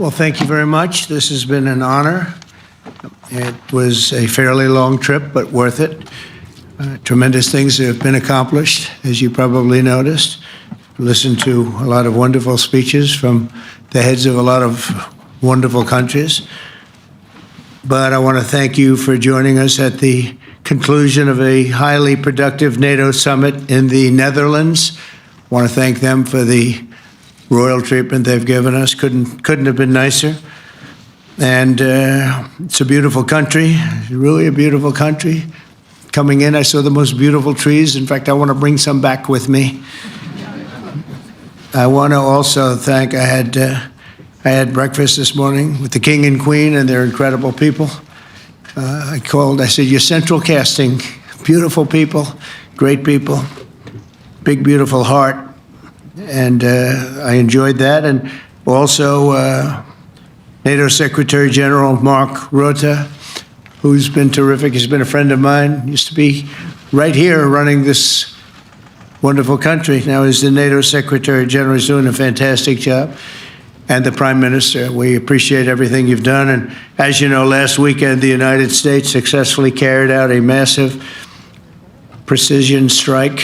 Well, thank you very much. This has been an honor. It was a fairly long trip, but worth it. Tremendous things have been accomplished, as you probably noticed. Listened to a lot of wonderful speeches from the heads of a lot of wonderful countries. But I want to thank you for joining us at the conclusion of a highly productive NATO summit in the Netherlands. I want to thank them for the royal treatment they've given us. Couldn't have been nicer. And it's a beautiful country, really a beautiful country. Coming in, I saw the most beautiful trees. In fact, I want to bring some back with me. I want to also thank, I had breakfast this morning with the King and Queen, and they're incredible people. I said, you're central casting, beautiful people, great people, big, beautiful heart. And I enjoyed that. And also NATO Secretary General Mark Rutte, who's been terrific. He's been a friend of mine, used to be right here running this wonderful country. Now he's the NATO Secretary General. He's doing a fantastic job. And the Prime Minister, we appreciate everything you've done. And as you know, last weekend, the United States successfully carried out a massive precision strike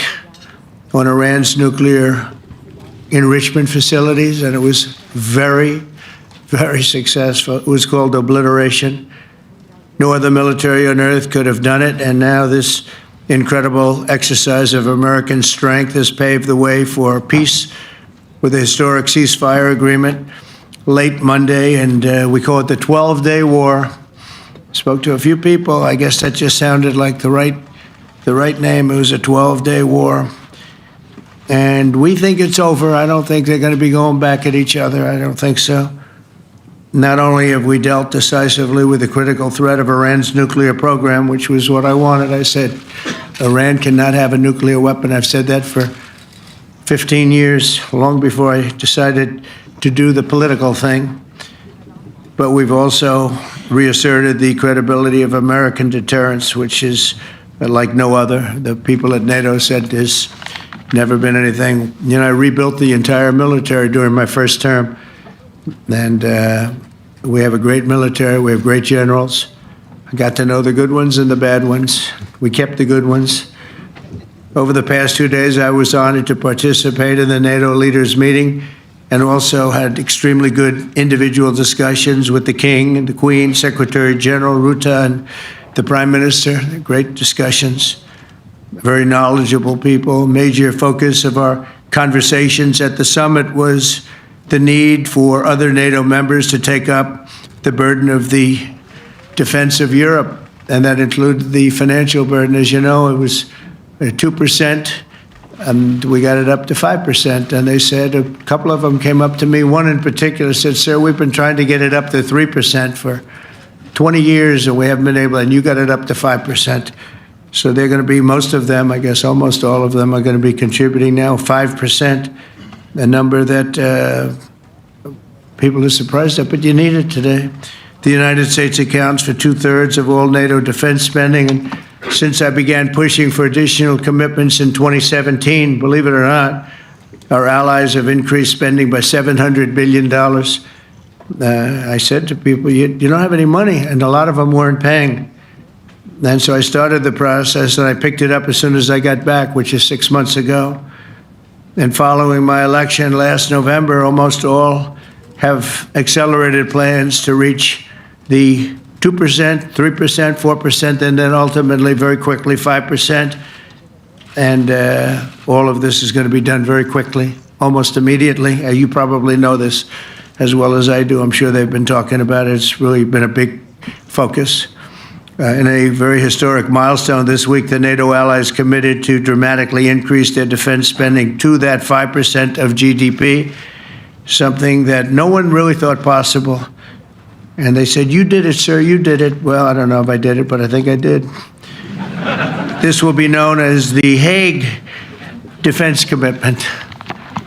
on Iran's nuclear enrichment facilities, and it was very, very successful. It was called obliteration. No other military on earth could have done it, and now this incredible exercise of American strength has paved the way for peace with a historic ceasefire agreement late Monday, and we call it the 12-day war. Spoke to a few people. I guess that just sounded like the right name. It was a 12-day war. And we think it's over. I don't think they're going to be going back at each other. I don't think so. Not only have we dealt decisively with the critical threat of Iran's nuclear program, which was what I wanted. I said, Iran cannot have a nuclear weapon. I've said that for 15 years, long before I decided to do the political thing. But we've also reasserted the credibility of American deterrence, which is like no other. The people at NATO said there's never been anything. You know, I rebuilt the entire military during my first term. And we have a great military. We have great generals. I got to know the good ones and the bad ones. We kept the good ones. Over the past 2 days, I was honored to participate in the NATO leaders meeting and also had extremely good individual discussions with the King and the Queen, Secretary General Rutte, and the Prime Minister. Great discussions. Very knowledgeable people. Major focus of our conversations at the summit was the need for other NATO members to take up the burden of the defense of Europe, and that included the financial burden. As you know, it was 2%, and we got it up to 5%. And they said, a couple of them came up to me, one in particular said, sir, we've been trying to get it up to 3% for 20 years, and we haven't been able, and you got it up to 5%. So they're going to be, most of them, I guess almost all of them, are going to be contributing now 5%, a number that people are surprised at, but you need it today. The United States accounts for 2/3 of all NATO defense spending, and since I began pushing for additional commitments in 2017, believe it or not, our allies have increased spending by $700 billion. I said to people, you don't have any money, and a lot of them weren't paying. And so I started the process, and I picked it up as soon as I got back, which is 6 months ago. And following my election last November, almost all have accelerated plans to reach the 2%, 3%, 4%, and then ultimately, very quickly, 5%. And all of this is going to be done very quickly, almost immediately. You probably know this as well as I do. I'm sure they've been talking about it. It's really been a big focus. In a very historic milestone this week, the NATO allies committed to dramatically increase their defense spending to that 5% of GDP, something that no one really thought possible. And they said, you did it, sir, you did it. Well, I don't know if I did it, but I think I did. This will be known as the HAGUE defense commitment,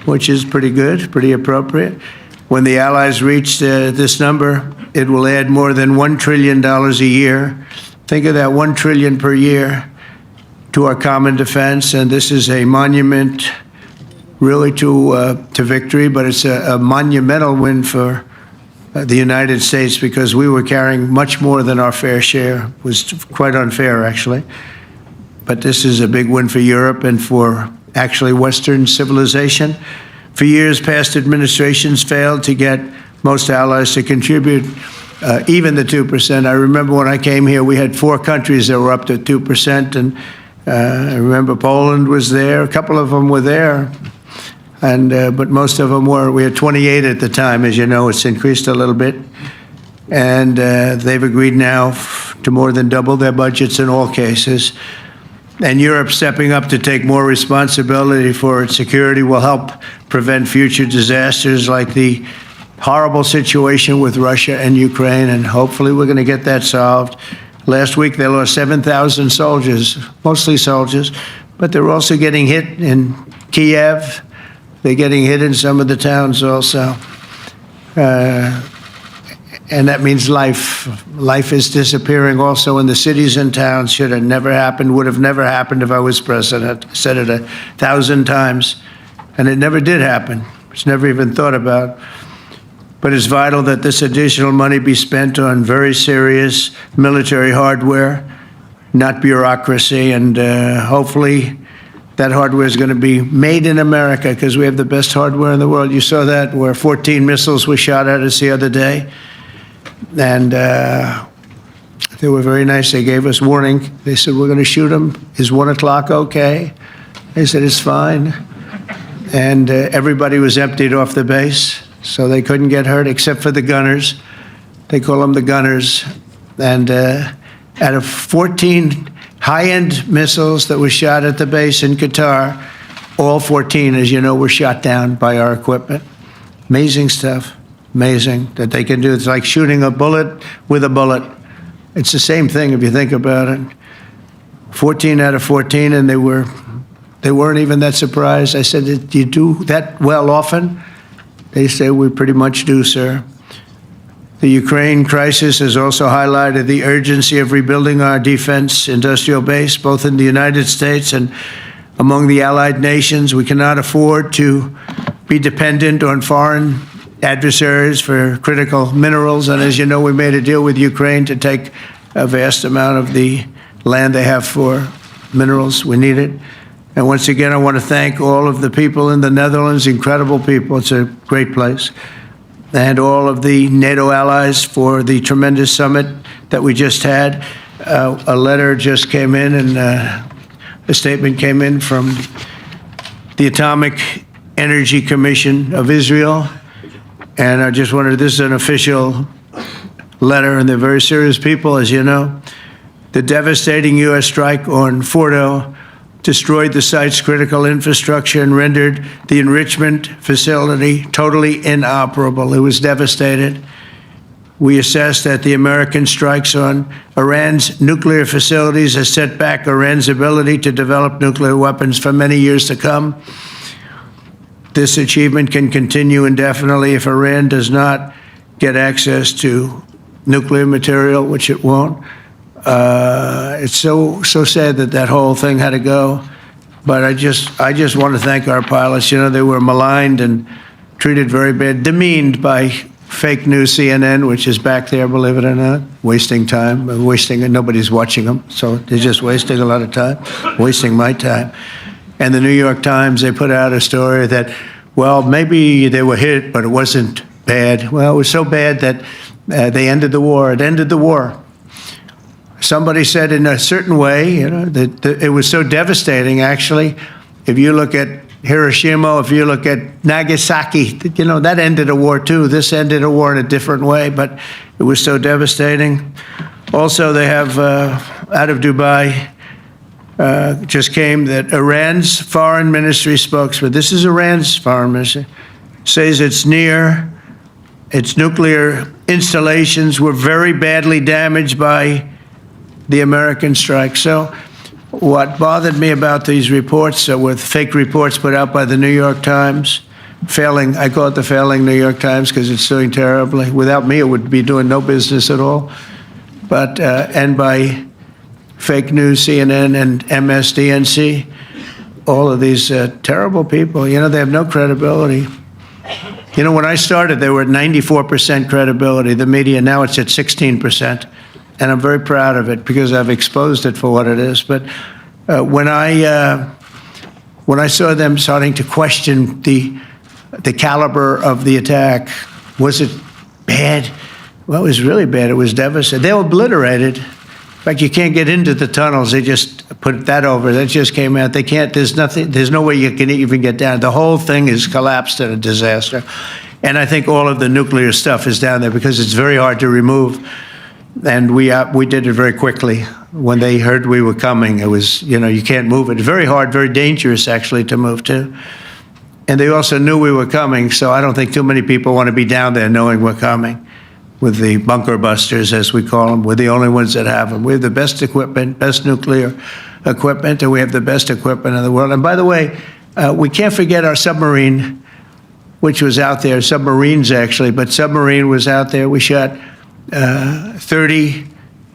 which is pretty good, pretty appropriate. When the allies reach this number, it will add more than $1 trillion a year. Think of that, $1 trillion per year to our common defense. And this is a monument really to victory, but it's a monumental win for the United States, because we were carrying much more than our fair share. It was quite unfair, actually. But this is a big win for Europe and for actually Western civilization. For years, past administrations failed to get most allies to contribute even the 2%. I remember when I came here, we had 4 countries that were up to 2%, and I remember Poland was there. A couple of them were there, but most of them were. We had 28 at the time. As you know, it's increased a little bit. And they've agreed now to more than double their budgets in all cases. And Europe stepping up to take more responsibility for its security will help prevent future disasters like the horrible situation with Russia and Ukraine, and hopefully we're going to get that solved. Last week they lost 7,000 soldiers, mostly soldiers, but they're also getting hit in Kiev. They're getting hit in some of the towns also. And that means life. Life is disappearing also in the cities and towns. Should have never happened, would have never happened if I was president. I said it 1,000 times, and it never did happen. It's never even thought about. But it's vital that this additional money be spent on very serious military hardware, not bureaucracy, and hopefully that hardware is going to be made in America, because we have the best hardware in the world. You saw that, where 14 missiles were shot at us the other day. And they were very nice. They gave us warning. They said, we're going to shoot them. Is 1 o'clock okay? They said, it's fine. And everybody was emptied off the base, so they couldn't get hurt except for the gunners. They call them the gunners. And out of 14 high-end missiles that were shot at the base in Qatar, all 14, as you know, were shot down by our equipment. Amazing stuff. Amazing that they can do. It's like shooting a bullet with a bullet. It's the same thing if you think about it. 14 out of 14, and they weren't even that surprised. I said, do you do that well often? They say, we pretty much do, sir. The Ukraine crisis has also highlighted the urgency of rebuilding our defense industrial base, both in the United States and among the allied nations. We cannot afford to be dependent on foreign adversaries for critical minerals. And as you know, we made a deal with Ukraine to take a vast amount of the land they have for minerals. We need it. And once again, I want to thank all of the people in the Netherlands, incredible people. It's a great place. And all of the NATO allies for the tremendous summit that we just had. A letter just came in, and a statement came in from the Atomic Energy Commission of Israel. And I just wanted, this is an official letter, and they're very serious people, as you know. The devastating U.S. strike on Fordo destroyed the site's critical infrastructure and rendered the enrichment facility totally inoperable. It was devastated. We assess that the American strikes on Iran's nuclear facilities has set back Iran's ability to develop nuclear weapons for many years to come. This achievement can continue indefinitely if Iran does not get access to nuclear material, which it won't. It's so sad that that whole thing had to go. But I just want to thank our pilots. You know, they were maligned and treated very bad, demeaned by fake news CNN, which is back there, believe it or not, wasting time, nobody's watching them, so they're just wasting a lot of time, wasting my time. And the New York Times, they put out a story that, well, maybe they were hit, but it wasn't bad. Well, it was so bad that they ended the war. It ended the war. Somebody said in a certain way, you know, that it was so devastating, actually. If you look at Hiroshima, if you look at Nagasaki, you know, that ended a war too. This ended a war in a different way, but it was so devastating. Also, they have, out of Dubai, just came that Iran's foreign ministry spokesman, this is Iran's foreign ministry, says its nuclear installations were very badly damaged by the American strike. So what bothered me about these reports with fake reports put out by the New York Times, failing, I call it the failing New York Times because it's doing terribly. Without me, it would be doing no business at all. But, and by fake news, CNN and MSDNC, all of these terrible people, you know, they have no credibility. You know, when I started, they were at 94% credibility, the media. Now it's at 16%. And I'm very proud of it because I've exposed it for what it is. But when I saw them starting to question the caliber of the attack, was it bad? Well, it was really bad. It was devastating. They were obliterated. In fact, you can't get into the tunnels. They just put that over. That just came out. They can't, there's nothing, there's no way you can even get down. The whole thing is collapsed in a disaster. And I think all of the nuclear stuff is down there because it's very hard to remove. And we did it very quickly. When they heard we were coming, it was, you know, you can't move it. Very hard, very dangerous, actually, to move to. And they also knew we were coming, so I don't think too many people want to be down there knowing we're coming. With the bunker busters, as we call them, we're the only ones that have them. We have the best equipment, best nuclear equipment, and we have the best equipment in the world. And by the way, we can't forget our submarine, which was out there, submarines actually, but submarine was out there. We shot 30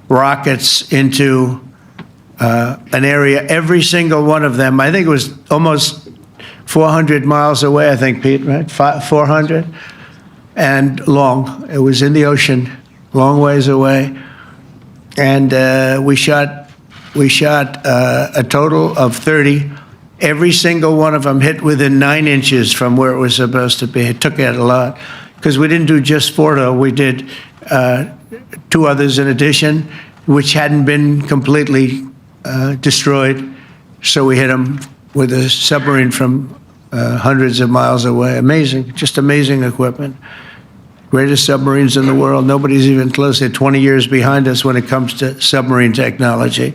rockets into an area, every single one of them. I think it was almost 400 miles away, I think, Pete, right? 400? And long. It was in the ocean, long ways away. And we shot a total of 30. Every single one of them hit within 9 inches from where it was supposed to be. It took out a lot. Because we didn't do just 4, though. We did 2 others in addition, which hadn't been completely destroyed. So we hit them with a submarine from hundreds of miles away. Amazing, just amazing equipment. Greatest submarines in the world. Nobody's even close. They're 20 years behind us when it comes to submarine technology.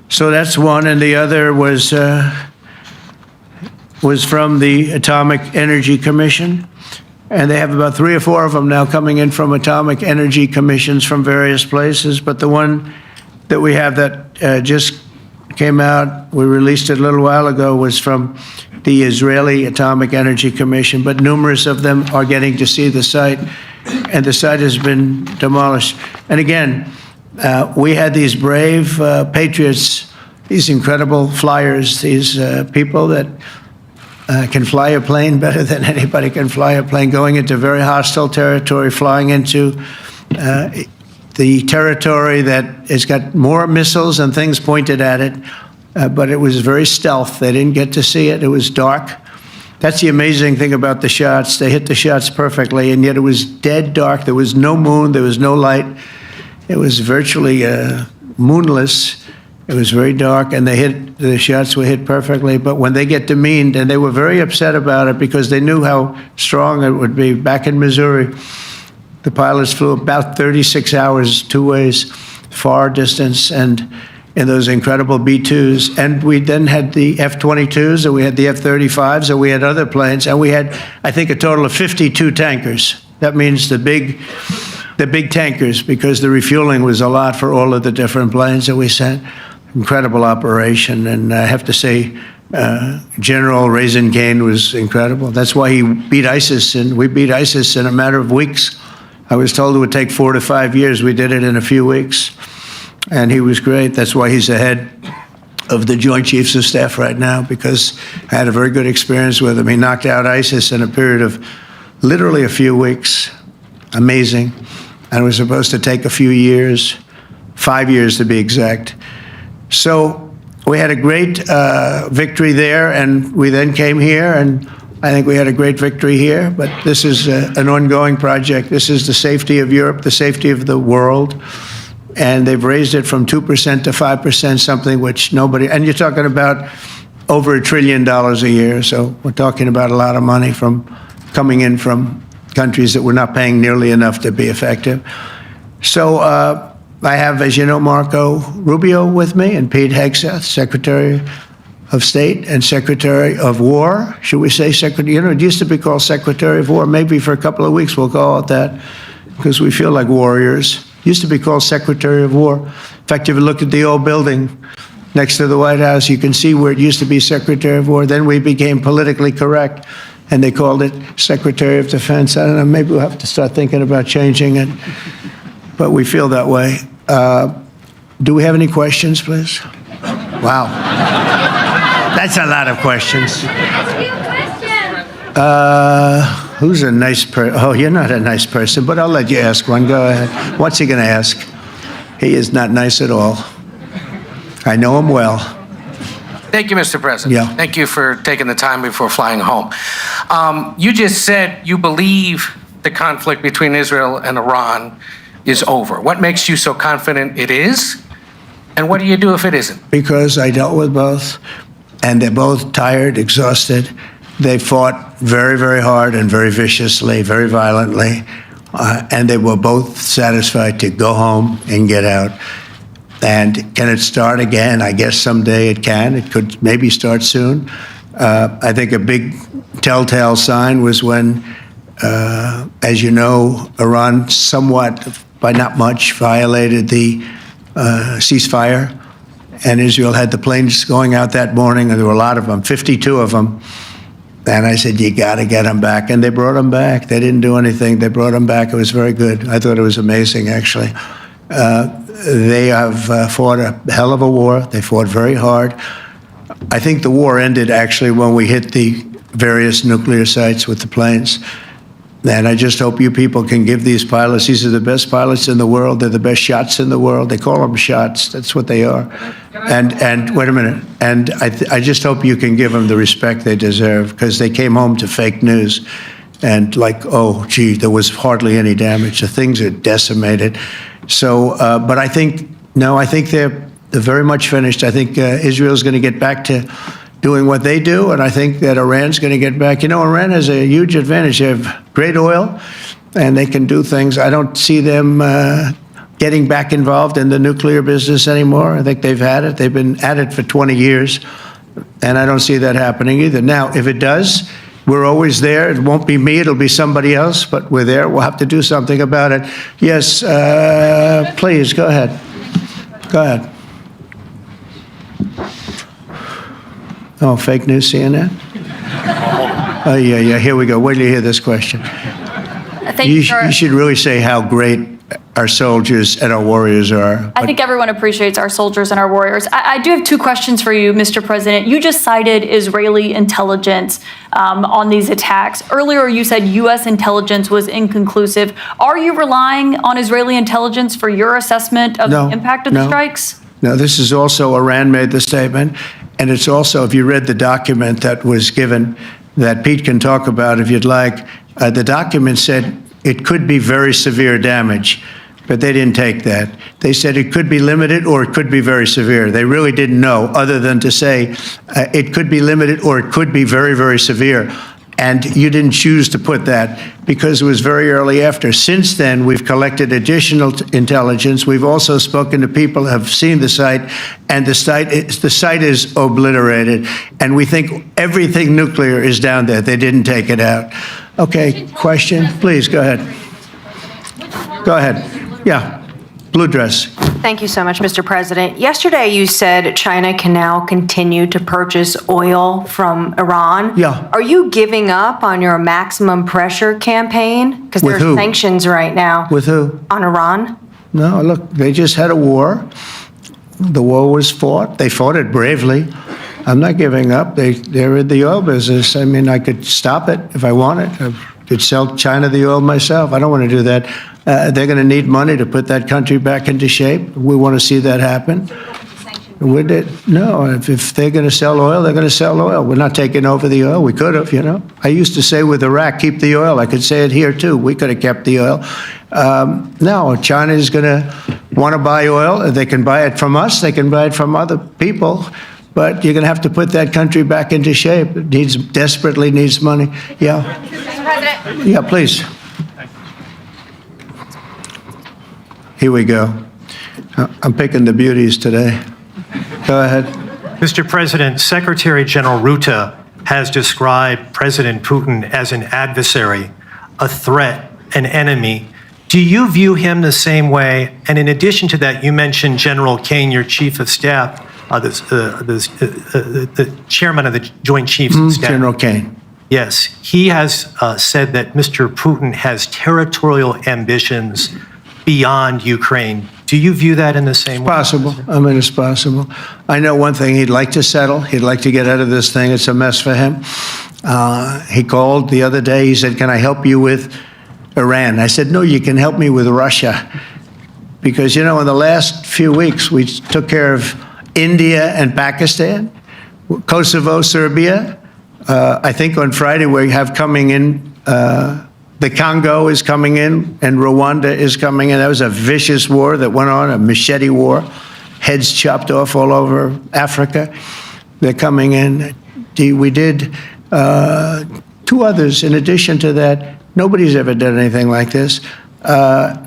So that's one, and the other was from the Atomic Energy Commission. And they have about 3 or 4 of them now coming in from atomic energy commissions from various places. But the one that we have that just came out, we released it a little while ago, was from the Israeli Atomic Energy Commission. But numerous of them are getting to see the site, and the site has been demolished. And again, we had these brave patriots, these incredible flyers, these people that can fly a plane better than anybody can fly a plane, going into very hostile territory, flying into the territory that has got more missiles and things pointed at it, but it was very stealth. They didn't get to see it. It was dark. That's the amazing thing about the shots. They hit the shots perfectly, and yet it was dead dark. There was no moon. There was no light. It was virtually moonless. It was very dark, and the shots were hit perfectly. But when they get demeaned, and they were very upset about it because they knew how strong it would be. Back in Missouri, the pilots flew about 36 hours, 2 ways, far distance, and in those incredible B-2s. And we then had the F-22s, and we had the F-35s, and we had other planes, and we had, I think, a total of 52 tankers. That means the big tankers, because the refueling was a lot for all of the different planes that we sent. Incredible operation, and I have to say, General Raisin Cain was incredible. That's why he beat ISIS, and we beat ISIS in a matter of weeks. I was told it would take 4 to 5 years. We did it in a few weeks, and he was great. That's why he's the head of the Joint Chiefs of Staff right now, because I had a very good experience with him. He knocked out ISIS in a period of literally a few weeks. Amazing. And it was supposed to take a few years, 5 years to be exact. So we had a great victory there, and we then came here, and I think we had a great victory here. But this is an ongoing project. This is the safety of Europe, the safety of the world. And they've raised it from 2% to 5%, something which nobody, and you're talking about over $1 trillion a year. So we're talking about a lot of money coming in from countries that were not paying nearly enough to be effective. So I have, as you know, Marco Rubio with me, and Pete Hegseth, Secretary of State and Secretary of War. Should we say Secretary? You know, it used to be called Secretary of War. Maybe for a couple of weeks we'll call it that, because we feel like warriors. It used to be called Secretary of War. In fact, if you look at the old building next to the White House, you can see where it used to be Secretary of War. Then we became politically correct, and they called it Secretary of Defense. I don't know, maybe we'll have to start thinking about changing it, but we feel that way. Do we have any questions, please? Wow. That's a lot of questions. Who's a nice person? Oh, you're not a nice person, but I'll let you ask one. Go ahead. What's he going to ask? He is not nice at all. I know him well. Thank you, Mr. President. Yeah. Thank you for taking the time before flying home. You just said you believe the conflict between Israel and Iran is over. What makes you so confident it is? And what do you do if it isn't? Because I dealt with both, and they're both tired, exhausted. They fought very, very hard and very viciously, very violently, and they were both satisfied to go home and get out. And can it start again? I guess someday it can. It could maybe start soon. I think a big telltale sign was when, as you know, Iran somewhat, by not much, violated the ceasefire. And Israel had the planes going out that morning, and there were a lot of them, 52 of them. And I said, you got to get them back. And they brought them back. They didn't do anything. They brought them back. It was very good. I thought it was amazing, actually. They have fought a hell of a war. They fought very hard. I think the war ended, actually, when we hit the various nuclear sites with the planes. And I just hope you people can give these pilots, these are the best pilots in the world. They're the best shots in the world. They call them shots. That's what they are. And wait a minute. And I just hope you can give them the respect they deserve, because they came home to fake news. And like, oh, gee, there was hardly any damage. The things are decimated. So, but I think, no, I think they're very much finished. I think Israel's going to get back to doing what they do, and I think that Iran's going to get back. You know, Iran has a huge advantage. They have great oil, and they can do things. I don't see them getting back involved in the nuclear business anymore. I think they've had it. They've been at it for 20 years, and I don't see that happening either. Now, if it does, we're always there. It won't be me. It'll be somebody else, but we're there. We'll have to do something about it. Yes, please, go ahead. Go ahead. Oh, fake news, CNN? Oh, yeah, here we go. Wait till you hear this question. You should really say how great our soldiers and our warriors are. I think everyone appreciates our soldiers and our warriors. I do have two questions for you, Mr. President. You just cited Israeli intelligence on these attacks. Earlier, you said U.S. intelligence was inconclusive. Are you relying on Israeli intelligence for your assessment of the impact of the strikes? No, this is also, Iran made the statement. And it's also, if you read the document that was given, that Pete can talk about if you'd like, the document said it could be very severe damage, but they didn't take that. They said it could be limited or it could be very severe. They really didn't know, other than to say it could be limited or it could be very, very severe. And you didn't choose to put that because it was very early after. Since then, we've collected additional intelligence. We've also spoken to people who have seen the site, and the site is obliterated. And we think everything nuclear is down there. They didn't take it out. Okay, question? Please, go ahead. Go ahead. Yeah, blue dress. Thank you so much, Mr. President. Yesterday, you said China can now continue to purchase oil from Iran. Yeah. Are you giving up on your maximum pressure campaign? Because there are sanctions right now. With who? On Iran. No, look, they just had a war. The war was fought. They fought it bravely. I'm not giving up. They're in the oil business. I mean, I could stop it if I wanted. I could sell China the oil myself. I don't want to do that. They're going to need money to put that country back into shape. We want to see that happen. No, if they're going to sell oil, they're going to sell oil. We're not taking over the oil. We could have, you know. I used to say with Iraq, keep the oil. I could say it here, too. We could have kept the oil. No, China is going to want to buy oil. They can buy it from us. They can buy it from other people. But you're going to have to put that country back into shape. It desperately needs money. Yeah. Mr. President. Yeah, please. Here we go. I'm picking the beauties today. Go ahead. Mr. President, Secretary General Rutte has described President Putin as an adversary, a threat, an enemy. Do you view him the same way? And in addition to that, you mentioned General Kane, your chief of staff, the chairman of the Joint Chiefs of Staff. General Kane. Yes, he has said that Mr. Putin has territorial ambitions beyond Ukraine. Do you view that in the same way? Possible. I mean, it's possible. I know one thing. He'd like to settle. He'd like to get out of this thing. It's a mess for him. He called the other day. He said, "Can I help you with Iran?" I said, "No, you can help me with Russia." Because, in the last few weeks, we took care of India and Pakistan, Kosovo, Serbia. I think on Friday we have coming in, the Congo is coming in, and Rwanda is coming in. That was a vicious war that went on, a machete war, heads chopped off all over Africa. They're coming in. We did 2 others in addition to that. Nobody's ever done anything like this.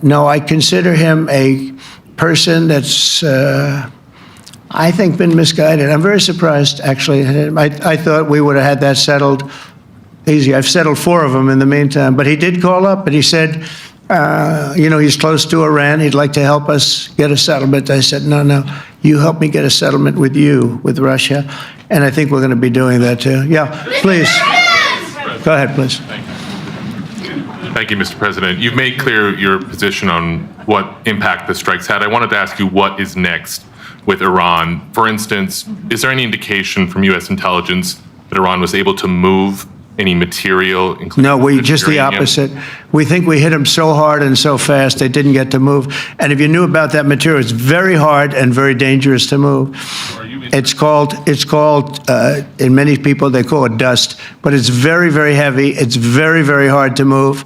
No, I consider him a person that's, I think, been misguided. I'm very surprised, actually. I thought we would have had that settled easy. I've settled 4 of them in the meantime. But he did call up, and he said, he's close to Iran. He'd like to help us get a settlement. I said, no, you help me get a settlement with Russia. And I think we're going to be doing that, too. Yeah, please. Go ahead, please. Thank you, Mr. President. You've made clear your position on what impact the strikes had. I wanted to ask you what is next with Iran. For instance, is there any indication from U.S. intelligence that Iran was able to move any material, including No, just the opposite. We think we hit them so hard and so fast they didn't get to move. And if you knew about that material, it's very hard and very dangerous to move. It's called, in many people, they call it dust, but it's very, very heavy. It's very, very hard to move.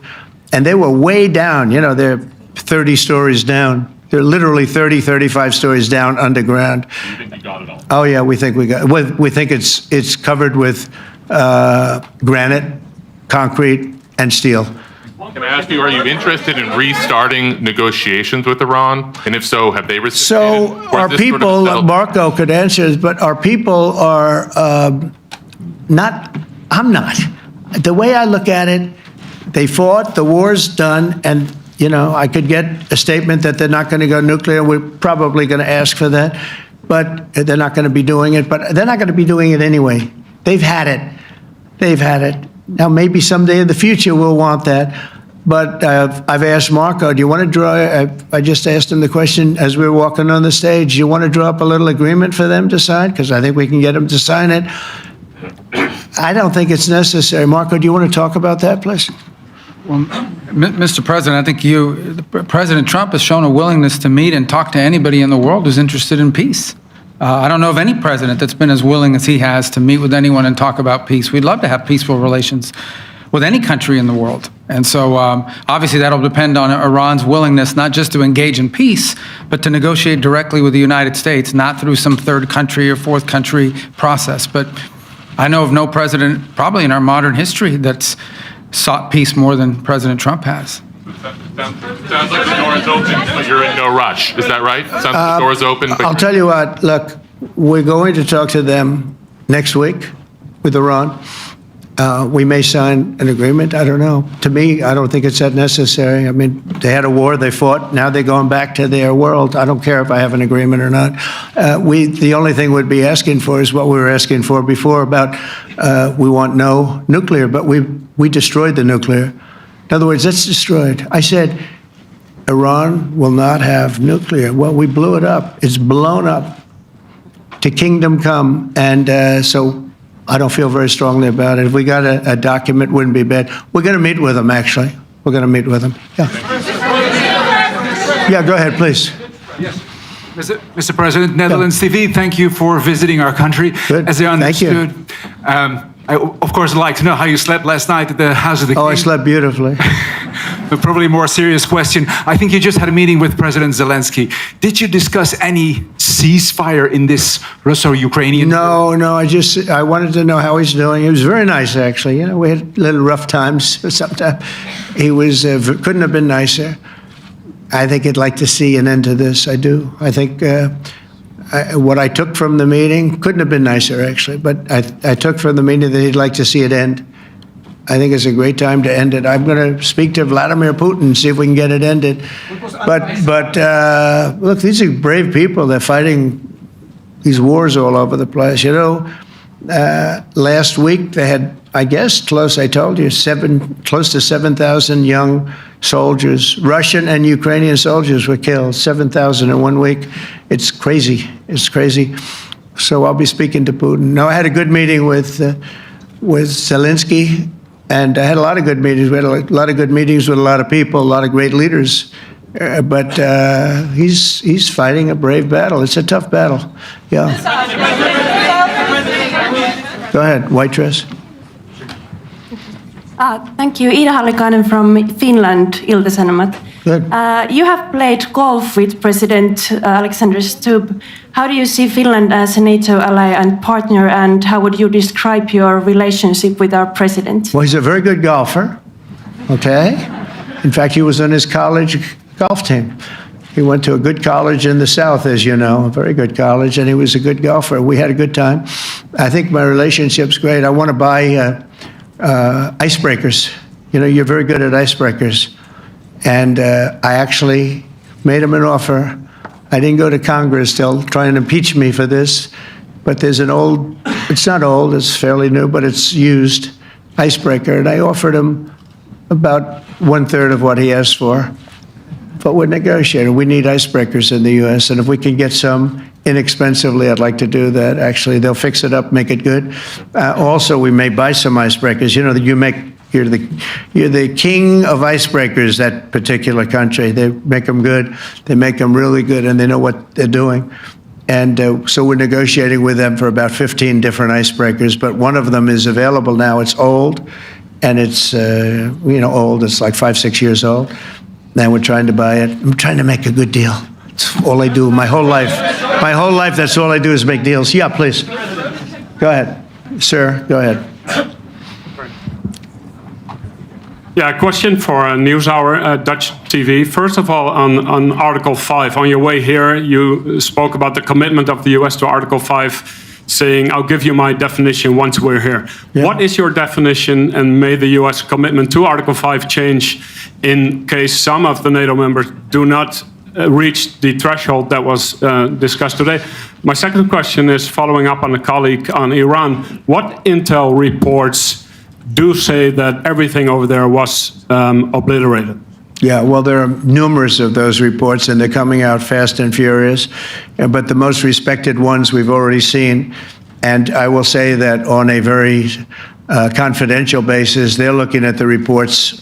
And they were way down, they're 30 stories down. They're literally 30, 35 stories down underground. You think you got it all? Oh, yeah, we think we got it. We think it's covered with granite, concrete, and steel. Can I ask you, are you interested in restarting negotiations with Iran? And if so, have they received? So our people, Marco could answer this, but our people are not, I'm not. The way I look at it, they fought, the war's done, and, I could get a statement that they're not going to go nuclear. We're probably going to ask for that, but they're not going to be doing it. But they're not going to be doing it anyway. They've had it. They've had it. Now, maybe someday in the future we'll want that. But I've asked Marco, do you want to draw, I just asked him the question as we were walking on the stage, do you want to draw up a little agreement for them to sign? Because I think we can get them to sign it. I don't think it's necessary. Marco, do you want to talk about that, please? Well, Mr. President, I think President Trump has shown a willingness to meet and talk to anybody in the world who's interested in peace. I don't know of any president that's been as willing as he has to meet with anyone and talk about peace. We'd love to have peaceful relations with any country in the world. And so obviously that'll depend on Iran's willingness not just to engage in peace, but to negotiate directly with the United States, not through some third country or fourth country process. But I know of no president, probably in our modern history, that's sought peace more than President Trump has. Sounds like the door is open, but you're in no rush. Is that right? Sounds like the door is open. But I'll tell you what, look, we're going to talk to them next week with Iran. We may sign an agreement. I don't know. To me, I don't think it's that necessary. I mean, they had a war, they fought. Now they're going back to their world. I don't care if I have an agreement or not. The only thing we'd be asking for is what we were asking for before about we want no nuclear, but we destroyed the nuclear. In other words, it's destroyed. I said, Iran will not have nuclear. Well, we blew it up. It's blown up to kingdom come. And so I don't feel very strongly about it. If we got a document, wouldn't be bad. We're going to meet with them, actually. We're going to meet with them. Yeah. Yeah, go ahead, please. Yes. Mr. President, Netherlands TV, thank you for visiting our country. Good. As I understood, Thank you. I, of course, would like to know how you slept last night at the House of the King. Oh, I slept beautifully. But probably a more serious question. I think you just had a meeting with President Zelensky. Did you discuss any ceasefire in this Russo-Ukrainian? No, I wanted to know how he's doing. He was very nice, actually. We had little rough times sometimes. He was, couldn't have been nicer. I think he'd like to see an end to this. I do. I think what I took from the meeting couldn't have been nicer, actually. But I took from the meeting that he'd like to see it end. I think it's a great time to end it. I'm going to speak to Vladimir Putin and see if we can get it ended. But look, these are brave people. They're fighting these wars all over the place. Last week they had, I guess, I told you, close to 7,000 young soldiers, Russian and Ukrainian soldiers were killed, 7,000 in 1 week. It's crazy. It's crazy. So I'll be speaking to Putin. No, I had a good meeting with with Zelensky, and I had a lot of good meetings. We had a lot of good meetings with a lot of people, a lot of great leaders. But he's fighting a brave battle. It's a tough battle. Yeah. Go ahead, white dress. Thank you. Ida Hallikainen from Finland, Ilta-Sanomat. Good. You have played golf with President Alexander Stubb. How do you see Finland as a NATO ally and partner, and how would you describe your relationship with our president? Well, he's a very good golfer. Okay. In fact, he was on his college golf team. He went to a good college in the South, as you know, a very good college, and he was a good golfer. We had a good time. I think my relationship's great. I want to buy icebreakers. You know, you're very good at icebreakers. And I actually made him an offer. I didn't go to Congress. They'll try and impeach me for this. But there's an old, it's not old, it's fairly new, but it's used icebreaker. And I offered him about 1/3 of what he asked for. But we're negotiating. We need icebreakers in the U.S., and if we can get some inexpensively, I'd like to do that. Actually, they'll fix it up, make it good. Also, we may buy some icebreakers. You know, you're the king of icebreakers, that particular country. They make them good. They make them really good, and they know what they're doing. And so we're negotiating with them for about 15 different icebreakers, but one of them is available now. It's old, and it's, old. It's like 5-6 years old. Now we're trying to buy it. I'm trying to make a good deal. It's all I do my whole life. My whole life, that's all I do is make deals. Yeah, please. Go ahead. Sir, go ahead. Yeah, a question for NewsHour, Dutch TV. First of all, on Article 5, on your way here, you spoke about the commitment of the US to Article 5, saying, I'll give you my definition once we're here. Yeah. What is your definition, and may the US commitment to Article 5 change in case some of the NATO members do not reach the threshold that was discussed today? My second question is following up on a colleague on Iran. What intel reports do say that everything over there was obliterated? Yeah, well, there are numerous of those reports, and they're coming out fast and furious. But the most respected ones we've already seen. And I will say that on a very confidential basis, they're looking at the reports,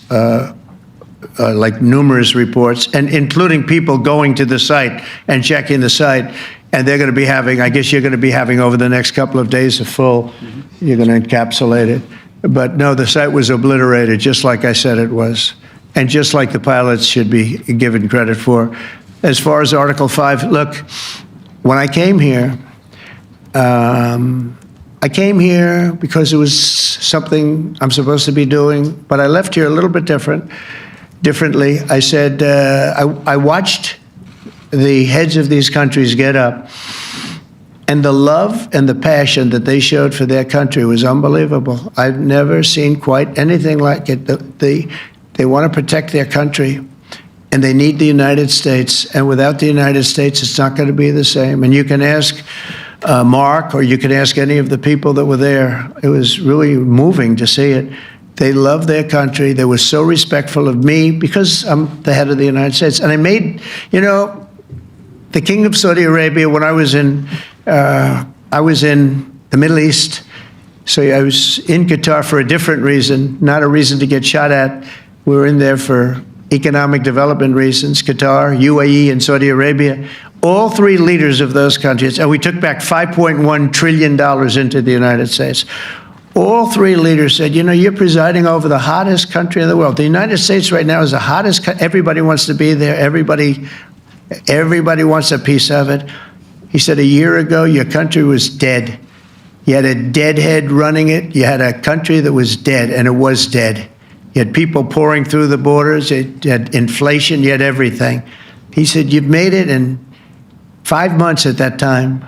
like numerous reports, and including people going to the site and checking the site. And they're going to be having, I guess you're going to be having over the next couple of days a full, you're going to encapsulate it. But no, the site was obliterated, just like I said it was. And just like the pilots should be given credit for. As far as Article 5, look, when I came here because it was something I'm supposed to be doing, but I left here a little bit differently. I said, I watched the heads of these countries get up, and the love and the passion that they showed for their country was unbelievable. I've never seen quite anything like it. They want to protect their country, and they need the United States. And without the United States, it's not going to be the same. And you can ask Mark, or you can ask any of the people that were there. It was really moving to see it. They love their country. They were so respectful of me because I'm the head of the United States. And I made, the King of Saudi Arabia, when I was in the Middle East, so I was in Qatar for a different reason, not a reason to get shot at. We were in there for economic development reasons, Qatar, UAE, and Saudi Arabia. All three leaders of those countries, and we took back $5.1 trillion into the United States. All three leaders said, you're presiding over the hottest country in the world. The United States right now is the hottest country. Everybody wants to be there. Everybody wants a piece of it. He said, a year ago, your country was dead. You had a deadhead running it. You had a country that was dead, and it was dead. You had people pouring through the borders. You had inflation. You had everything. He said, you've made it in 5 months at that time.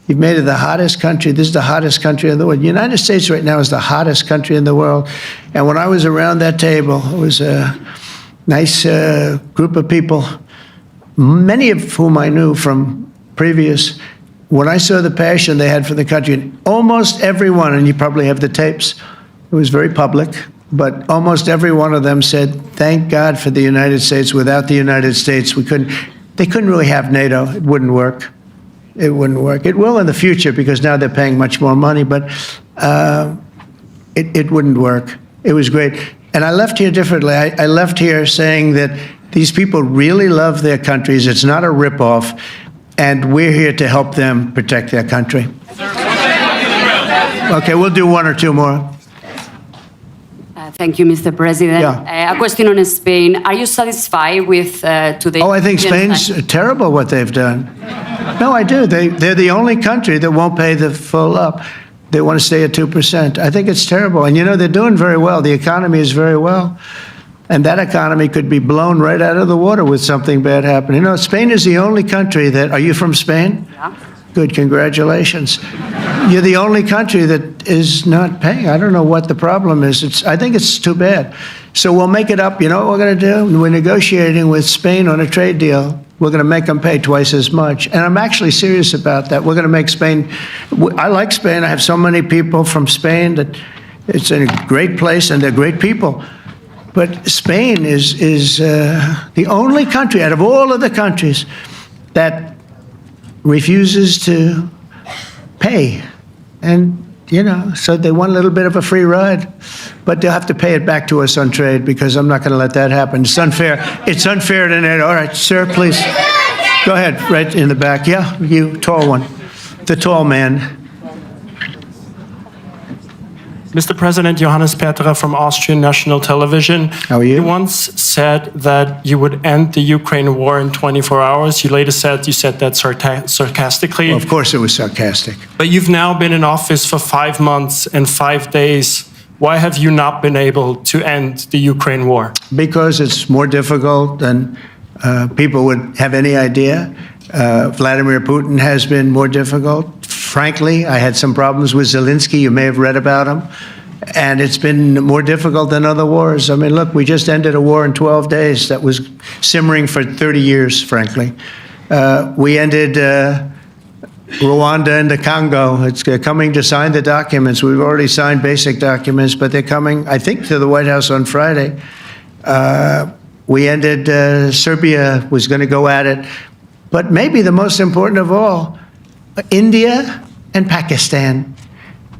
You've made it the hottest country. This is the hottest country in the world. The United States right now is the hottest country in the world. And when I was around that table, it was a nice group of people, many of whom I knew from previous. When I saw the passion they had for the country, almost everyone, and you probably have the tapes, it was very public, but almost every one of them said, thank God for the United States. Without the United States, they couldn't really have NATO. It wouldn't work. It wouldn't work. It will in the future because now they're paying much more money, but It wouldn't work. It was great. And I left here differently. I left here saying that these people really love their countries. It's not a ripoff. And we're here to help them protect their country. Okay, we'll do one or two more. Thank you, Mr. President. Yeah. A question on Spain. Are you satisfied with today? Oh, I think Spain's terrible what they've done. No, I do. They're the only country that won't pay the full up. They want to stay at 2%. I think it's terrible. And you know, they're doing very well. The economy is very well. And that economy could be blown right out of the water with something bad happening. You know, Spain is the only country that, are you from Spain? Yeah. Good, congratulations. You're the only country that is not paying. I don't know what the problem is. I think it's too bad. So we'll make it up. You know what we're going to do? We're negotiating with Spain on a trade deal. We're going to make them pay twice as much. And I'm actually serious about that. We're going to make Spain, I like Spain. I have so many people from Spain that it's a great place and they're great people. But Spain is the only country out of all of the countries that refuses to pay. And, you know, so they want a little bit of a free ride. But they'll have to pay it back to us on trade because I'm not going to let that happen. It's unfair. It's unfair to net. All right, sir, please. Go ahead, right in the back. Yeah, you, tall one. The tall man. Mr. President, Johannes Petra from Austrian National Television. How are you? You once said that you would end the Ukraine war in 24 hours. You later said you said that sarcastically. Well, of course it was sarcastic. But you've now been in office for 5 months and 5 days. Why have you not been able to end the Ukraine war? Because it's more difficult than people would have any idea. Vladimir Putin has been more difficult. Frankly, I had some problems with Zelensky. You may have read about him. And it's been more difficult than other wars. I mean, look, we just ended a war in 12 days that was simmering for 30 years, frankly. We ended Rwanda and the Congo. It's coming to sign the documents. We've already signed basic documents, but they're coming, I think, to the White House on Friday. We ended Serbia was going to go at it. But maybe the most important of all, India and Pakistan.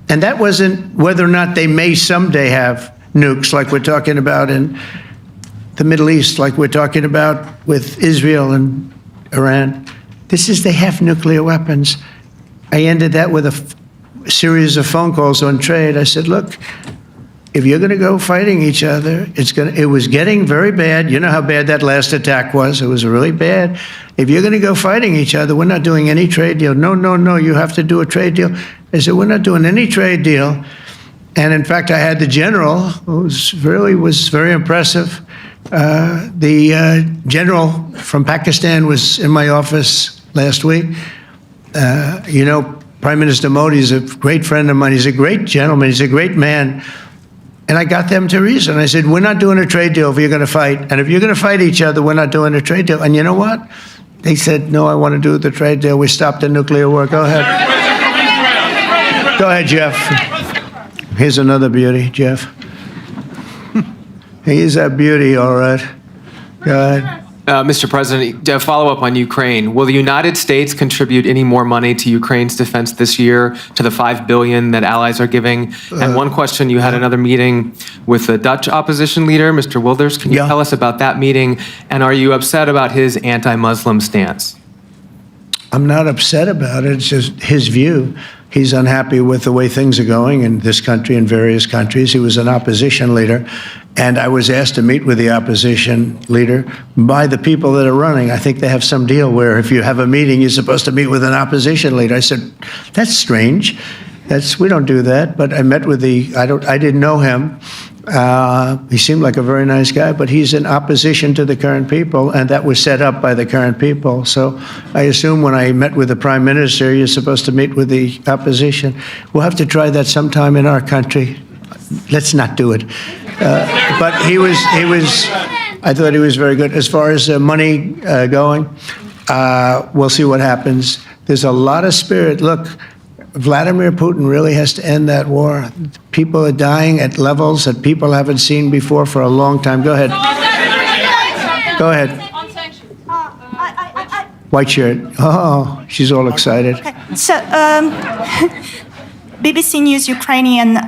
And that wasn't whether or not they may someday have nukes like we're talking about in the Middle East, like we're talking about with Israel and Iran. This is they have nuclear weapons. I ended that with a series of phone calls on trade. I said, look, if you're going to go fighting each other, it was getting very bad. You know how bad that last attack was. It was really bad. If you're going to go fighting each other, we're not doing any trade deal. No, no, no, you have to do a trade deal. I said, we're not doing any trade deal. And in fact, I had the general, who was very impressive. The general from Pakistan was in my office last week. You know, Prime Minister Modi is a great friend of mine. He's a great gentleman. He's a great man. And I got them to reason. I said, we're not doing a trade deal if you're going to fight. And if you're going to fight each other, we're not doing a trade deal. And you know what? They said, no, I want to do the trade deal. We stopped the nuclear war. Go ahead. Go ahead, Jeff. Here's another beauty, Jeff. He's a beauty, all right. Go ahead. Mr. President, to follow up on Ukraine, will the United States contribute any more money to Ukraine's defense this year to the $5 billion that allies are giving? And one question, you had another meeting with the Dutch opposition leader, Mr. Wilders. Can you tell us about that meeting? And are you upset about his anti-Muslim stance? I'm not upset about it. It's just his view. He's unhappy with the way things are going in this country and various countries. He was an opposition leader. And I was asked to meet with the opposition leader by the people that are running. I think they have some deal where if you have a meeting, you're supposed to meet with an opposition leader. I said, that's strange. We don't do that. But I met with I didn't know him. He seemed like a very nice guy, but he's in opposition to the current people, and that was set up by the current people. So I assume when I met with the Prime Minister, you're supposed to meet with the opposition. We'll have to try that sometime in our country. Let's not do it. But I thought he was very good. As far as money going, we'll see what happens. There's a lot of spirit. Look, Vladimir Putin really has to end that war. People are dying at levels that people haven't seen before for a long time. Go ahead. Go ahead. White shirt. Oh, she's all excited. Okay. So, BBC News Ukrainian,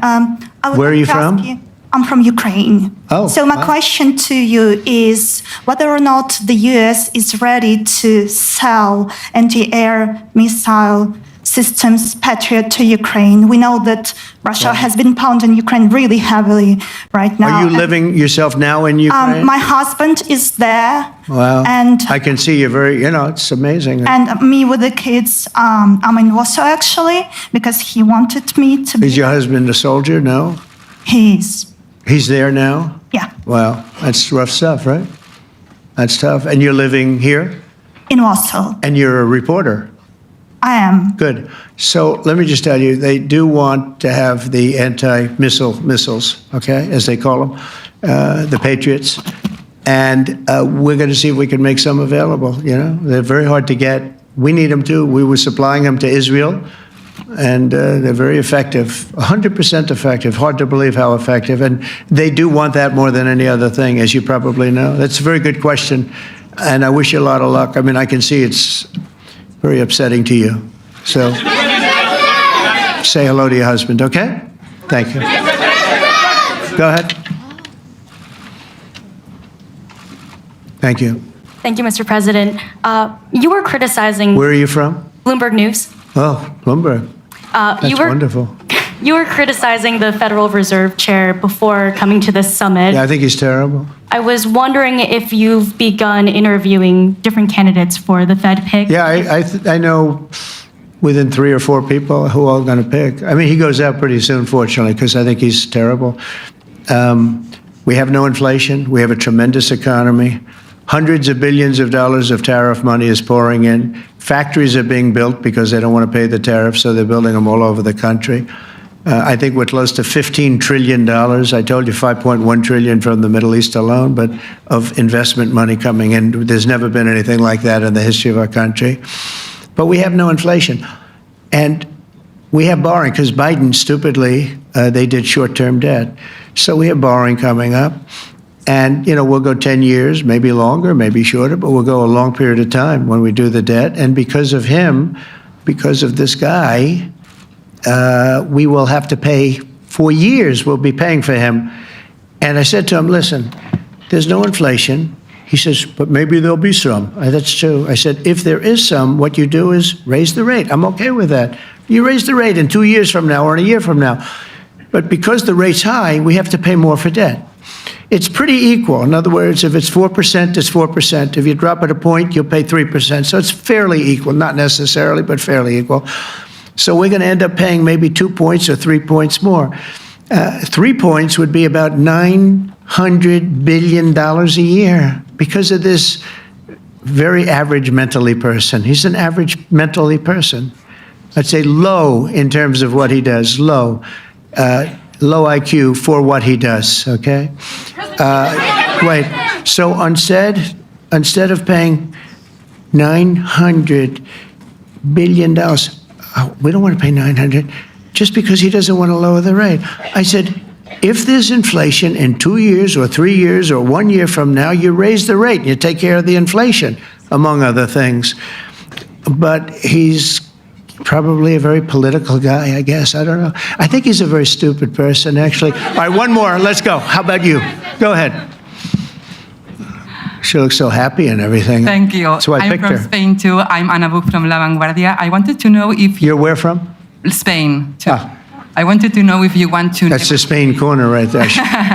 I would Where are like you to ask from? I'm from Ukraine. Oh, So my wow. question to you is whether or not the US is ready to sell anti-air missile systems Patriot to Ukraine. We know that Russia has been pounding Ukraine really heavily right now. Are you living yourself now in Ukraine? My husband is there. Wow. And I can see you very, it's amazing. and me with the kids. I'm in Warsaw actually because he wanted me to be. Is your husband a soldier? No? He's there now? Yeah, Wow. That's rough stuff, right? That's tough. And you're living here? in Warsaw. And you're a reporter? I am. Good. So let me just tell you, they do want to have the missiles, okay, as they call them, the Patriots. And we're going to see if we can make some available, They're very hard to get. We need them too. We were supplying them to Israel, and they're very effective, 100% effective. Hard to believe how effective. And they do want that more than any other thing, as you probably know. That's a very good question, and I wish you a lot of luck. I mean, I can see it's very upsetting to you. So say hello to your husband, okay? Thank you. Go ahead. Thank you. Thank you, Mr. President. You were criticizing Where are you from? Bloomberg News. Oh, Bloomberg. That's wonderful. You were criticizing the Federal Reserve Chair before coming to this summit. Yeah, I think he's terrible. I was wondering if you've begun interviewing different candidates for the Fed pick. Yeah, I know within 3 or 4 people who are going to pick. I mean, he goes out pretty soon, fortunately, because I think he's terrible. We have no inflation. We have a tremendous economy. Hundreds of billions of dollars of tariff money is pouring in. Factories are being built because they don't want to pay the tariffs, so they're building them all over the country. I think we're close to $15 trillion. I told you $5.1 trillion from the Middle East alone, but of investment money coming in. There's never been anything like that in the history of our country. But we have no inflation. And we have borrowing because Biden, stupidly, they did short-term debt. So we have borrowing coming up. And, we'll go 10 years, maybe longer, maybe shorter, but we'll go a long period of time when we do the debt. And because of him, because of this guy, we will have to pay for years. We'll be paying for him. And I said to him, listen, there's no inflation. He says, but maybe there'll be some. That's true. I said, if there is some, what you do is raise the rate. I'm okay with that. You raise the rate in 2 years from now or in a year from now. But because the rate's high, we have to pay more for debt. It's pretty equal. In other words, if it's 4%, it's 4%. If you drop it a point, you'll pay 3%. So it's fairly equal, not necessarily, but fairly equal. So we're going to end up paying maybe 2 points or 3 points more. 3 points would be about $900 billion a year because of this very average mentally person. He's an average mentally person. I'd say low in terms of what he does, low IQ for what he does, okay? Wait, so instead of paying $900 billion, we don't want to pay 900 just because he doesn't want to lower the rate. I said, if there's inflation in 2 years or 3 years or 1 year from now, you raise the rate and you take care of the inflation, among other things. But he's probably a very political guy, I guess. I don't know. I think he's a very stupid person, actually. All right, one more. Let's go. How about you? Go ahead. She looks so happy and everything. Thank you. That's why I I'm picked from her. Spain too. I'm Ana Buch from La Vanguardia. I wanted to know if You're where from? Spain too. I wanted to know if you want to. That's the Spain corner right there.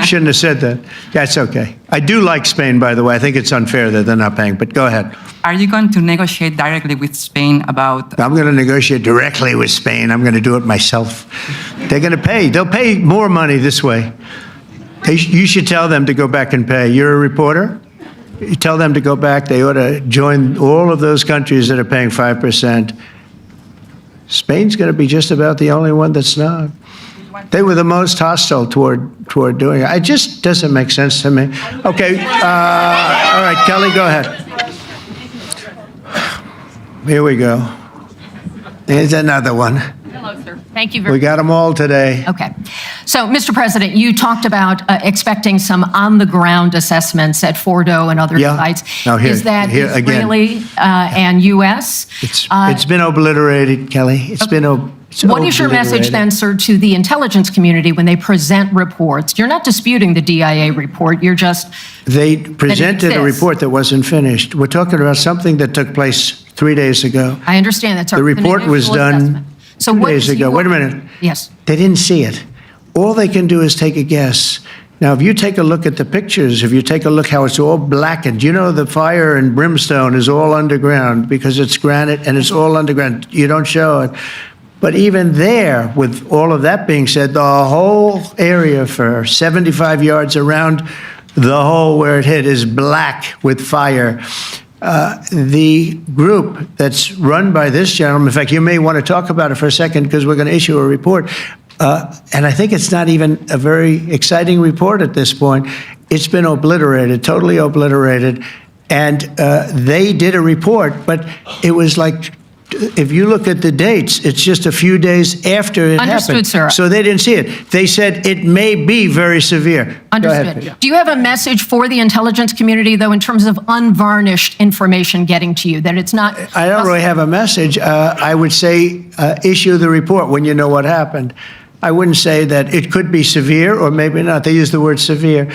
Shouldn't have said that. That's okay. I do like Spain, by the way. I think it's unfair that they're not paying, but go ahead. Are you going to negotiate directly with Spain about? I'm going to negotiate directly with Spain. I'm going to do it myself. They're going to pay. They'll pay more money this way. You should tell them to go back and pay. You're a reporter? You tell them to go back. They ought to join all of those countries that are paying 5%. Spain's going to be just about the only one that's not. They were the most hostile toward doing it. It just doesn't make sense to me. Okay, all right, Kelly, go ahead. Here we go. Here's another one. Hello, sir. Thank you very We got them all today. Okay. So, Mr. President, you talked about expecting some on-the-ground assessments at Fordo and other sites. Now here, Is that again. Israeli and U.S.? It's been obliterated, Kelly. It's been What is your message obliterated. then, sir, to the intelligence community when they present reports? You're not disputing the DIA report, you're just, They presented a exists. report that wasn't finished. We're talking about something that took place 3 days ago. I understand that's The report was initial done assessment. So 2 what days is ago. your- Wait a minute. Yes. They didn't see it. All they can do is take a guess. Now, if you take a look at the pictures, if you take a look how it's all blackened, you know the fire and brimstone is all underground because it's granite and it's all underground. You don't show it. But even there, with all of that being said, the whole area for 75 yards around the hole where it hit is black with fire. The group that's run by this gentleman, in fact, you may want to talk about it for a second because we're going to issue a report. And I think it's not even a very exciting report at this point. It's been obliterated, totally obliterated. And they did a report, but it was like, if you look at the dates, it's just a few days after it Understood, happened. sir. So they didn't see it. They said it may be very severe. Go ahead, Understood. Peter. Do you have a message for the intelligence community, though, in terms of unvarnished information getting to you, that it's not? I don't really have a message. I would say issue the report when you know what happened. I wouldn't say that it could be severe or maybe not. They use the word severe.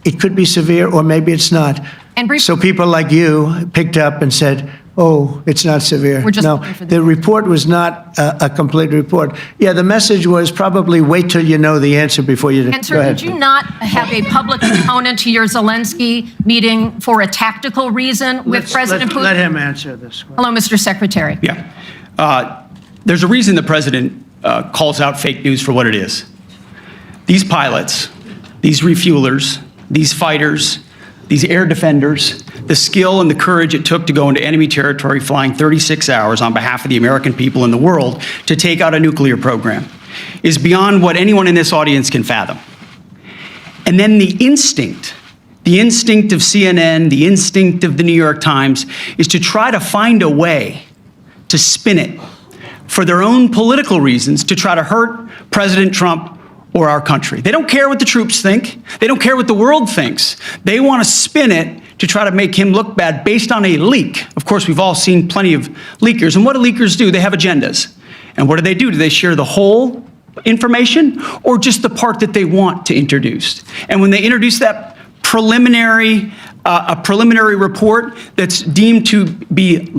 It could be severe or maybe it's not. And So people like you picked up and said, oh, it's not severe. We're just No, looking for the report was not a complete report. Yeah, the message was probably wait till you know the answer before you. And Go sir, ahead. did you not have a public component to your Zelensky meeting for a tactical reason with President Putin? Let him answer this. Hello, Mr. Secretary. Yeah. There's a reason the president calls out fake news for what it is. These pilots, these refuelers, these fighters, these air defenders, the skill and the courage it took to go into enemy territory flying 36 hours on behalf of the American people and the world to take out a nuclear program is beyond what anyone in this audience can fathom. And then the instinct of CNN, the instinct of the New York Times is to try to find a way to spin it for their own political reasons to try to hurt President Trump or our country. They don't care what the troops think. They don't care what the world thinks. They want to spin it to try to make him look bad based on a leak. Of course, we've all seen plenty of leakers. And what do leakers do? They have agendas. And what do? Do they share the whole information or just the part that they want to introduce? And when they introduce that preliminary report that's deemed to be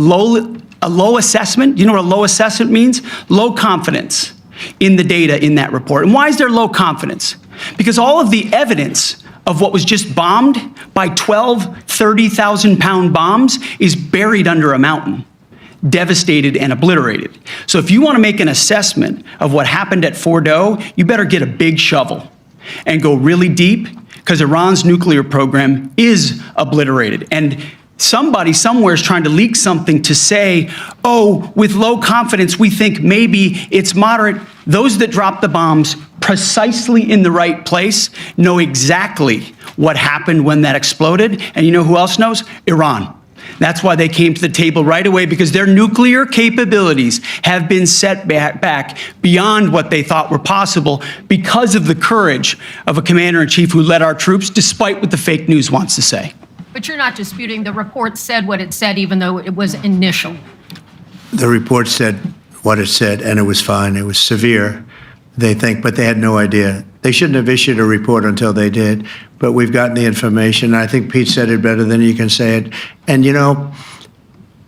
a low assessment, you know what a low assessment means? Low confidence in the data in that report. And why is there low confidence? Because all of the evidence of what was just bombed by 12 30,000-pound bombs is buried under a mountain, devastated and obliterated. So if you want to make an assessment of what happened at Fordo, you better get a big shovel and go really deep, because Iran's nuclear program is obliterated. And somebody somewhere is trying to leak something to say, oh, with low confidence, we think maybe it's moderate. Those that dropped the bombs precisely in the right place know exactly what happened when that exploded. And you know who else knows? Iran. That's why they came to the table right away, because their nuclear capabilities have been set back beyond what they thought were possible because of the courage of a commander-in-chief who led our troops, despite what the fake news wants to say. But you're not disputing the report said what it said, even though it was initial. The report said what it said, and it was fine. It was severe, they think, but they had no idea. They shouldn't have issued a report until they did, but we've gotten the information. I think Pete said it better than you can say it. And, you know,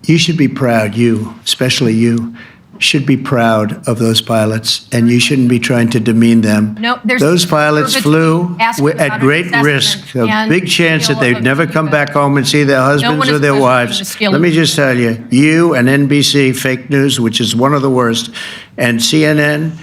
you should be proud, you, especially you, should be proud of those pilots, and you shouldn't be trying to demean them. No, there's those pilots flew at great risk, a big chance that they'd never come back home and see their husbands or their wives. Let me just tell you, you and NBC fake news, which is one of the worst, and CNN,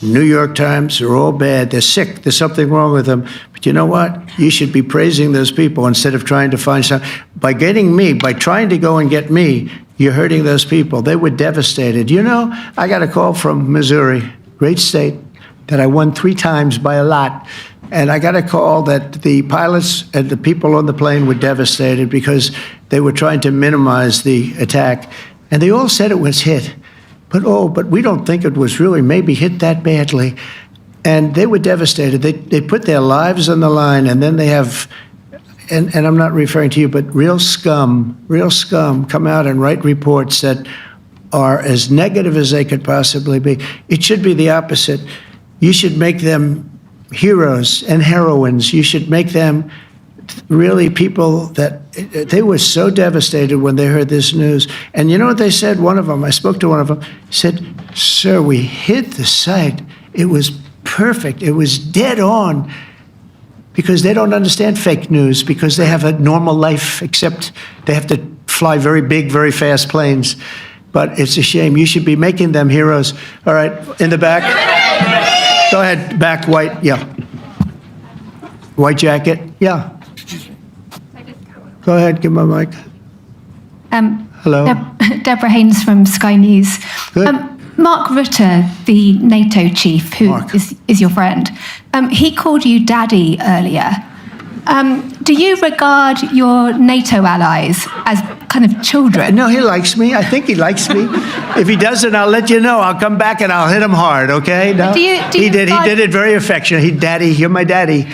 New York Times, are all bad. They're sick. There's something wrong with them. But you know what? You should be praising those people instead of trying to find some. By getting me, by trying to go and get me, you're hurting those people. They were devastated. You know, I got a call from Missouri, great state, that I won 3 times by a lot. And I got a call that the pilots and the people on the plane were devastated because they were trying to minimize the attack. And they all said it was hit. But we don't think it was really maybe hit that badly. And they were devastated. They put their lives on the line, and then they have, and I'm not referring to you, but real scum come out and write reports that are as negative as they could possibly be. It should be the opposite. You should make them heroes and heroines. You should make them really people that they were so devastated when they heard this news. And you know what they said? One of them, I spoke to one of them, said, "Sir, we hit the site. It was perfect. It was dead on." Because they don't understand fake news, because they have a normal life, except they have to fly very big, very fast planes. But it's a shame. You should be making them heroes. All right, in the back. Go ahead, back, white, yeah. White jacket, yeah. Go ahead, give my mic. Hello. Deborah Haynes from Sky News. Good. Mark Rutte, the NATO chief, who is your friend, he called you daddy earlier. Do you regard your NATO allies as kind of children? No, he likes me. I think he likes me. If he doesn't, I'll let you know. I'll come back and I'll hit him hard, okay? No? He did it very affectionate. Daddy, you're my daddy.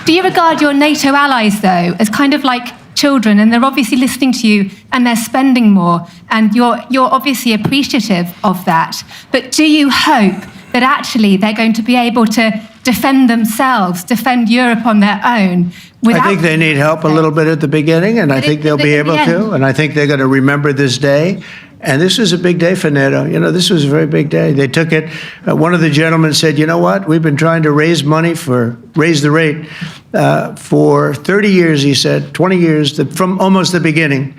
Do you regard your NATO allies, though, as kind of like children, and they're obviously listening to you and they're spending more, and you're obviously appreciative of that, but do you hope that actually they're going to be able to defend themselves, defend Europe on their own? I think they need help a little bit at the beginning, and I think they'll be able to, and I think they're going to remember this day. And this was a big day for NATO. You know, this was a very big day. They took it. One of the gentlemen said, "You know what? We've been trying to raise the rate for 30 years," he said, 20 years, from almost the beginning.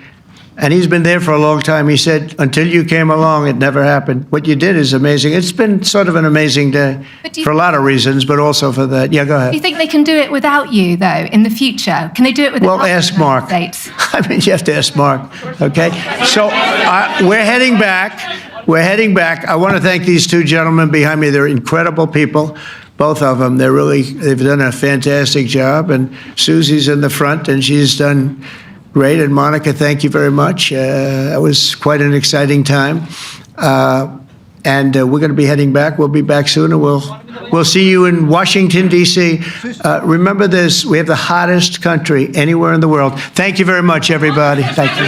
And he's been there for a long time. He said, "Until you came along, it never happened. What you did is amazing." It's been sort of an amazing day for a lot of reasons, but also for that. Yeah, go ahead. Do you think they can do it without you, though, in the future? Can they do it without Well, ask Mark. States? I mean, you have to ask Mark, okay? So we're heading back. We're heading back. I want to thank these two gentlemen behind me. They're incredible people, both of them. They've done a fantastic job. And Susie's in the front, and she's done great. And Monica, thank you very much. That was quite an exciting time. And we're going to be heading back. We'll be back soon, and we'll see you in Washington, D.C. Remember this, we have the hottest country anywhere in the world. Thank you very much, everybody. Thank you.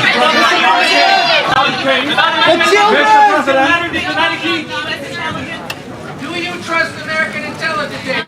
Do you trust American intelligence?